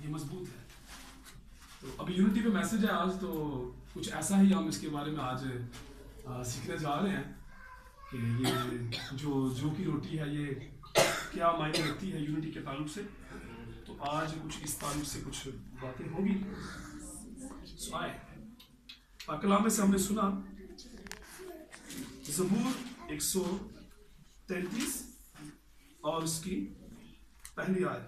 یہ مضبوط ہے. تو ابھی یونٹی پہ میسج ہے آج, تو کچھ ایسا ہی ہم اس کے بارے میں آج سیکھنے جا رہے ہیں کہ یہ جو کی روٹی ہے یہ کیا معنی رکھتی ہے یونٹی کے تعلق سے. تو آج کچھ اس تعلق سے کچھ باتیں ہوگی. سنائے کلام سے ہم نے سنا زبور 133 اور اس کی پہلی آیت.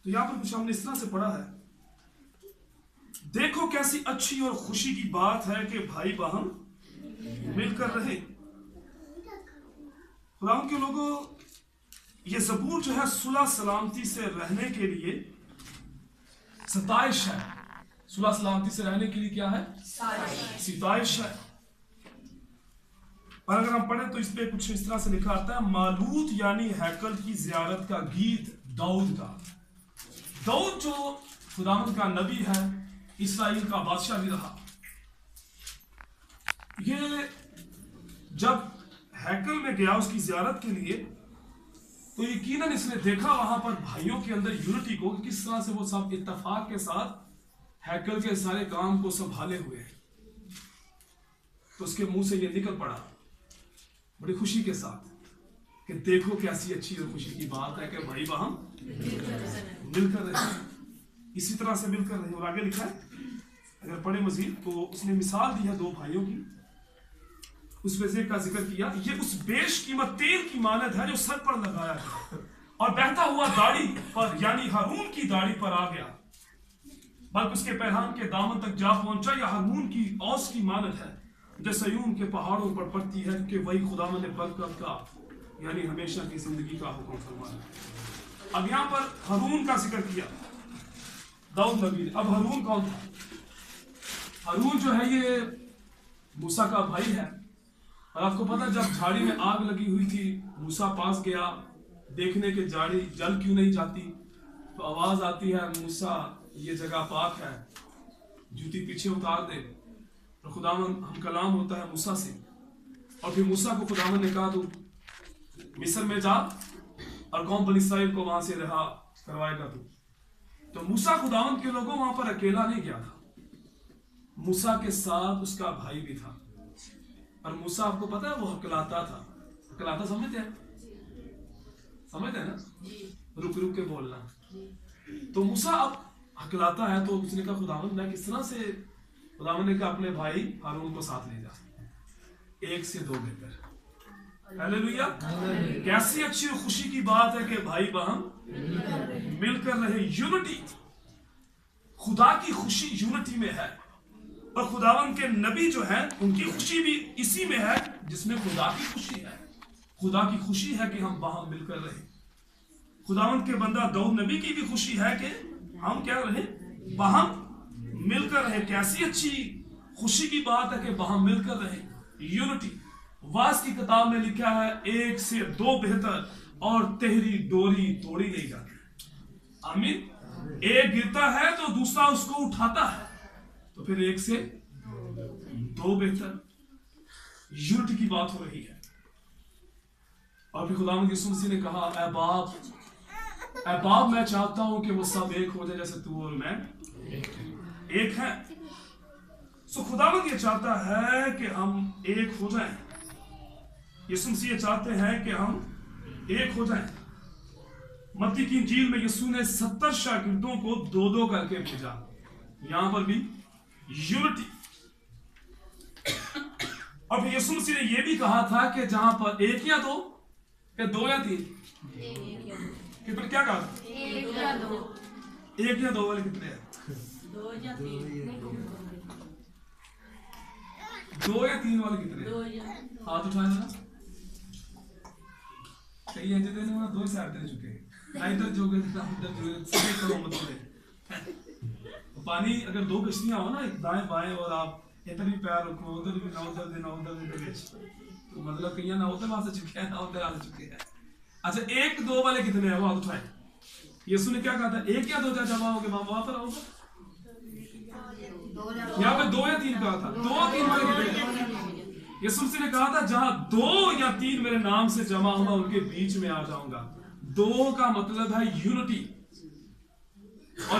تو یہاں پر کچھ ہم نے اس طرح سے پڑھا ہے, دیکھو کیسی اچھی اور خوشی کی بات ہے کہ بھائی باہم مل کر رہے. خدا کے لوگوں, یہ زبور جو ہے صلح سلامتی سے رہنے کے لیے ستائش ہے. صلح سلامتی سے رہنے کے لیے کیا ہے؟ ستائش ہے. اور اگر ہم پڑھیں تو اس پہ کچھ اس طرح سے لکھا آتا ہے, مالوت یعنی ہیکل کی زیارت کا گیت داؤد کا. داؤد جو خداوند کا نبی ہے, اسرائیل کا بادشاہ بھی رہا, یہ جب ہیکل میں گیا اس کی زیارت کے لیے تو یقیناً اس نے دیکھا وہاں پر بھائیوں کے اندر یونٹی کو, کس طرح سے وہ سب اتفاق کے ساتھ ہیکل کے سارے کام کو سنبھالے ہوئے ہیں. تو اس کے منہ سے یہ نکل پڑا بڑی خوشی کے ساتھ کہ دیکھو کیسی اچھی اور خوشی کی بات ہے کہ بھائی باہم مل کر رہے. اسی طرح سے مل کر رہے. اور آگے لکھا ہے اگر پڑھے مزید تو اس نے مثال دی ہے دو بھائیوں کی. اس وجہ کا ذکر کیا, یہ اس بیش قیمت تیل کی مانند ہے جو سر پر لگایا ہے اور بہتا ہوا داڑھی پر یعنی ہارون کی داڑھی پر آ گیا, بلکہ اس کے پیرہن کے دامن تک جا پہنچا. یا ہارون کی اوس کی مانند ہے جو سیون کے پہاڑوں پر پڑتی ہے, کہ وہی خداوند نے برکت کا یعنی ہمیشہ کی زندگی کا حکم فرمایا. اب یہاں پر ہارون کا ذکر کیا داؤد نبی نے. اب ہارون کون تھا؟ ہارون جو ہے یہ موسیٰ کا بھائی ہے. اور آپ کو پتا جب جھاڑی میں آگ لگی ہوئی تھی, موسیٰ پاس گیا دیکھنے کے جھاڑی جل کیوں نہیں جاتی, تو آواز آتی ہے موسیٰ یہ جگہ پاک ہے, جوتی پیچھے اتار دے. اور خداوند ہم کلام ہوتا ہے موسیٰ سے, اور پھر موسیٰ کو خداوند نے کہا تو مصر میں جا اور قوم بنی اسرائیل کو وہاں سے رہا کروائے گا. تو موسیٰ خداوند کے لوگوں وہاں پر اکیلا نہیں گیا تھا, موسیٰ کے ساتھ اس کا بھائی بھی تھا. اور موسیٰ آپ کو پتا ہے وہ ہکلاتا تھا. ہکلاتا سمجھتے ہیں نا, رک رک کے بولنا. تو موسیٰ اب ہکلاتا ہے تو اس نے کہا خداوند میں کس طرح سے, خداوند نے کہا اپنے بھائی ہارون کو ساتھ لے جا, 1 سے 2 بہتر. ہلیلویا. کیسی اچھی خوشی کی بات ہے کہ بھائی باہم مل کر رہے. یونٹی, خدا کی خوشی یونٹی میں ہے. اور خداوند کے نبی جو ہے ان کی خوشی بھی اسی میں ہے جس میں خدا کی خوشی ہے. خدا کی خوشی ہے کہ ہم باہم مل کر رہے. خداوند کے بندہ داؤد نبی کی بھی خوشی ہے کہ ہم کیا رہے, باہم مل کر رہے. کیسی اچھی خوشی کی بات ہے کہ باہم مل کر رہے. یونٹی. واز کی کتاب میں لکھا ہے 1 سے 2 بہتر اور تہری ڈوری توڑی نہیں جاتی. آمین. ایک گرتا ہے تو دوسرا اس کو اٹھاتا ہے, تو پھر 1 سے 2 بہتر. یونٹی کی بات ہو رہی ہے. اور پھر خداوند یسوع مسیح نے کہا اے باپ میں چاہتا ہوں کہ وہ سب ایک ہو جائے جیسے تو اور میں ایک ہیں. سو خداوند یہ چاہتا ہے کہ ہم ایک ہو جائیں. یسوع مسیح یہ چاہتے ہیں کہ ہم ایک ہو جائیں. متی کی انجیل میں یسوع نے 70 شاگردوں کو 2 کر کے بھیجا. یہاں پر بھی یونٹی. اور پھر یسوع مسیح نے یہ بھی کہا تھا کہ جہاں پر 1 یا 2 کہ 2 یا 3 کہ پھر کیا کہا تھا 1 یا 2 والے کتنے ہیں 2 یا 3 والے کتنے ہیں ہاتھ اٹھائے نا. کئی ہیں جتنے نے 2 سے 8 دے چکے ہیں. ادھر جو گئے ادھر جو گئے سبھی کرو مطلب پانی اگر 2 کشتیاں ہو نا ایک دائیں بائیں اور آپ ادھر بھی پیر رکھو ادھر بھی نہ ادھر دے نہ ادھر دے تو مطلب کہیں نہ ادھر آ چکے ہیں نہ ادھر آ چکے ہیں. اچھا 1 2 والے کتنے ہیں وہ ہاتھ اٹھائیں. یسوع نے کیا کہا تھا 1 یا 2 جمع ہو گے وہاں پر آؤ گا. یہاں پہ 2 یا 3 کہا تھا. 2 3 والے کتنے ہیں. یسوع نے کہا تھا جہاں 2 یا 3 میرے نام سے جمع ہوگا ان کے بیچ میں آ جاؤں گا. 2 کا مطلب ہے یونٹی. اور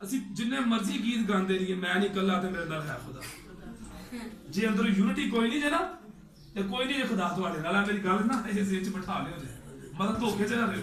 ਅਸੀਂ ਜਿੰਨੇ ਮਰਜ਼ੀ ਗੀਤ ਗਾਉਂਦੇ ਰਹੀਏ, ਮੈਂ ਨਹੀਂ ਇਕੱਲਾ ਤੇ ਮੇਰੇ ਨਾਲ ਹੈ ਖੁਦਾ। ਜੇ ਅੰਦਰੋਂ ਯੂਨਿਟੀ ਕੋਈ ਨਹੀਂ ਜੇ ਨਾ, ਤੇ ਕੋਈ ਨਹੀਂ ਜੇ ਖੁਦਾ ਤੁਹਾਡੇ ਨਾਲ ਹੈ। ਮੇਰੀ ਗੱਲ ਨਾ ਇਹ ਜ਼ਿਹਨ ਚ ਬਿਠਾ ਲਿਓ ਜੇ, ਮਤਲਬ ਧੋਖੇ ਚ ਨਾ ਰਹੋ।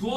2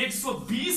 120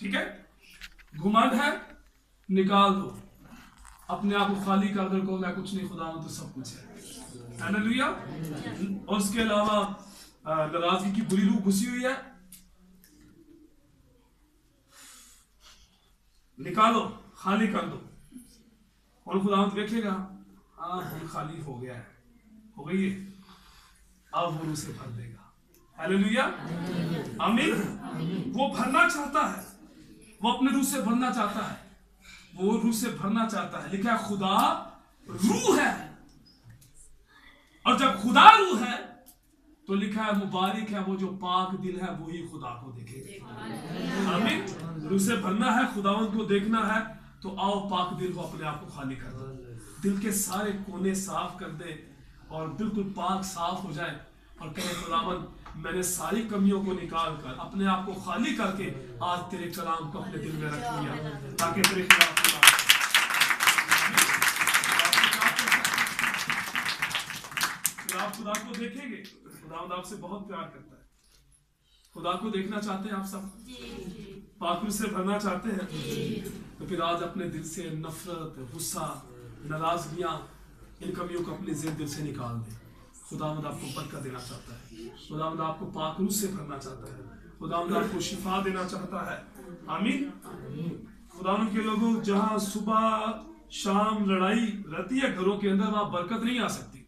ٹھیک ہے؟ گھمنڈ ہے نکال دو، اپنے آپ کو خالی کر دو، میں کچھ نہیں، خدا تو سب کچھ ہے، ہاللیلویا۔ اور اس کے علاوہ ناراضگی کی بری روح گھسی ہوئی ہے، نکالو، خالی کر دو، اور خدا دیکھے گا ہاں خالی ہو گیا ہے، ہو گئی ہے، اب وہ روح سے بھر دے گا، ہاللیلویا، آمین۔ وہ بھرنا چاہتا ہے، وہ اپنے روح سے بھرنا چاہتا ہے، وہ روح سے بھرنا چاہتا ہے، لکھا ہے خدا روح ہے، اور جب خدا روح ہے تو لکھا ہے مبارک ہے وہ جو پاک دل ہے وہی خدا کو دیکھے گا، آمین۔ روح سے بھرنا ہے، خداوند کو دیکھنا ہے، تو آؤ پاک دل کو اپنے آپ کو خالی کر دو، دل کے سارے کونے صاف کر دے اور بالکل پاک صاف ہو جائے، اور کہے خداوند میں نے ساری کمیوں کو نکال کر اپنے آپ کو خالی کر کے آج تیرے کلام کو اپنے دل میں رکھ لیا تاکہ تیرے خلاف آپ خدا کو دیکھیں گے۔ خداوند آپ سے بہت پیار کرتا ہے، خدا کو دیکھنا چاہتے ہیں آپ سب، پاک روح سے بھرنا چاہتے ہیں، تو پھر آج اپنے دل سے نفرت، غصہ، ناراضگیاں، ان کمیوں کو اپنے دل سے نکال دیں۔ خداوند آپ کو برکت دینا چاہتا ہے، خداوند آپ کو پاک روح سے بھرنا چاہتا ہے، خداوند آپ کو شفا دینا چاہتا ہے، آمین۔ خداوند کے لوگوں، جہاں صبح شام لڑائی رہتی ہے گھروں کے اندر، وہاں برکت نہیں آ سکتی،